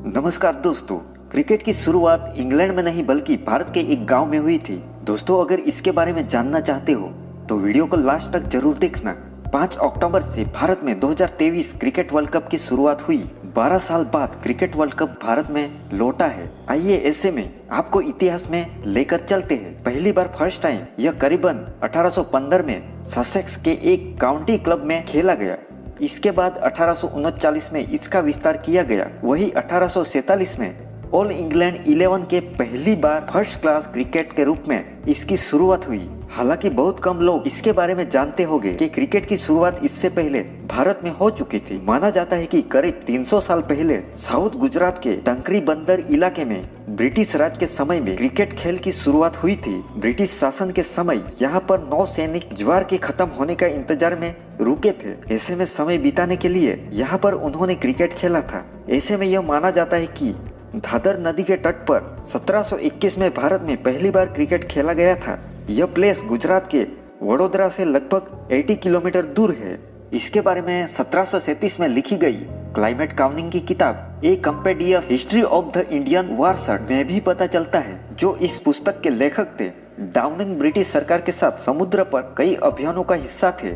नमस्कार दोस्तों। क्रिकेट की शुरुआत इंग्लैंड में नहीं बल्कि भारत के एक गांव में हुई थी। दोस्तों, अगर इसके बारे में जानना चाहते हो तो वीडियो को लास्ट तक जरूर देखना। 5 अक्टूबर से भारत में 2023 क्रिकेट वर्ल्ड कप की शुरुआत हुई। 12 साल बाद क्रिकेट वर्ल्ड कप भारत में लौटा है। आइए ऐसे में आपको इतिहास में लेकर चलते हैं। पहली बार फर्स्ट टाइम यह करीबन 1815 में ससेक्स के एक काउंटी क्लब में खेला गया। इसके बाद 1839 में इसका विस्तार किया गया। वही 1847 में ऑल इंग्लैंड 11 के पहली बार फर्स्ट क्लास क्रिकेट के रूप में इसकी शुरुआत हुई। हालांकि बहुत कम लोग इसके बारे में जानते होंगे कि क्रिकेट की शुरुआत इससे पहले भारत में हो चुकी थी। माना जाता है कि करीब 300 साल पहले साउथ गुजरात के टंकरी बंदर इलाके में ब्रिटिश राज के समय में क्रिकेट खेल की शुरुआत हुई थी। ब्रिटिश शासन के समय यहाँ पर नौसैनिक ज्वार के खत्म होने का इंतजार में रुके थे। ऐसे में समय बिताने के लिए यहाँ पर उन्होंने क्रिकेट खेला था। ऐसे में यह माना जाता है कि दादर नदी के तट पर 1721 में भारत में पहली बार क्रिकेट खेला गया था। यह प्लेस गुजरात के वडोदरा से लगभग 80 किलोमीटर दूर है। इसके बारे में 1737 में लिखी गई क्लाइमेट काउंटिंग की किताब ए कंपेडियस हिस्ट्री ऑफ द इंडियन वारसट में भी पता चलता है। जो इस पुस्तक के लेखक थे, डाउनिंग ब्रिटिश सरकार के साथ समुद्र पर कई अभियानों का हिस्सा थे।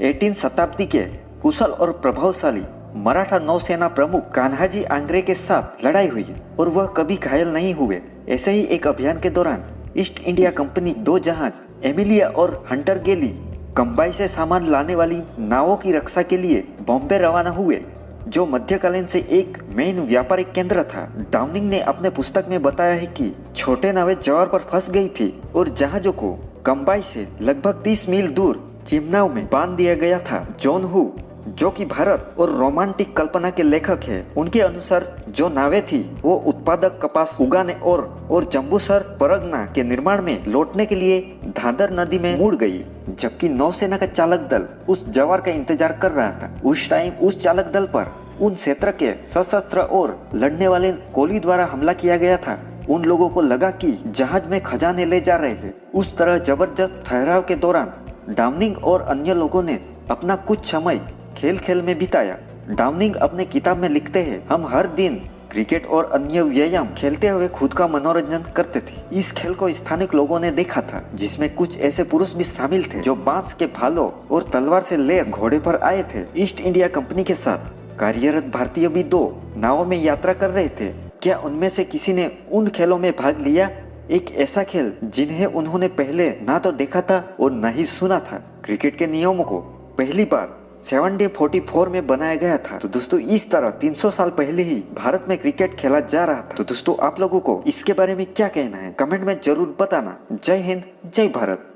18वीं शताब्दी के कुशल और प्रभावशाली मराठा नौसेना प्रमुख कान्हाजी आंग्रे के साथ लड़ाई हुई और वह कभी घायल नहीं हुए। ऐसे ही एक अभियान के दौरान ईस्ट इंडिया कंपनी 2 जहाज एमिलिया और हंटर गेली कंबाई से सामान लाने वाली नावों की रक्षा के लिए बॉम्बे रवाना हुए, जो मध्यकालीन से एक मेन व्यापारिक केंद्र था। डाउनिंग ने अपने पुस्तक में बताया है कि छोटे नावें ज्वार पर फंस गई थी और जहाजों को कंबाई से लगभग 30 मील दूर चिमनाव में बांध दिया गया था। जॉन हू, जो कि भारत और रोमांटिक कल्पना के लेखक हैं, उनके अनुसार जो नावें थी वो उत्पादक कपास उगाने और जम्बूसर परगना के निर्माण में लौटने के लिए दादर नदी में मुड़ गई, जबकि नौसेना का चालक दल उस जवार का इंतजार कर रहा था। उस टाइम उस चालक दल पर उन क्षेत्र के सशस्त्र और लड़ने वाले कोली द्वारा हमला किया गया था। उन लोगों को लगा कि जहाज में खजाने ले जा रहे हैं। उस तरह जबरदस्त ठहराव के दौरान डाउनिंग और अन्य लोगों ने अपना कुछ समय खेल खेल में बिताया। डाउनिंग अपने किताब में लिखते हैं, हम हर दिन क्रिकेट और अन्य व्यायाम खेलते हुए खुद का मनोरंजन करते थे। इस खेल को स्थानिक लोगों ने देखा था, जिसमें कुछ ऐसे पुरुष भी शामिल थे जो बांस के भालों और तलवार से लैस घोड़े पर आए थे। ईस्ट इंडिया कंपनी के साथ कार्यरत भारतीय भी 2 नावों में यात्रा कर रहे थे। क्या उनमें से किसी ने उन खेलों में भाग लिया? एक ऐसा खेल जिन्हें उन्होंने पहले ना तो देखा था और न ही सुना था। क्रिकेट के नियमों को पहली बार 1744 में बनाया गया था। तो दोस्तों, इस तरह 300 साल पहले ही भारत में क्रिकेट खेला जा रहा था। तो दोस्तों, आप लोगों को इसके बारे में क्या कहना है कमेंट में जरूर बताना। जय हिंद, जय भारत।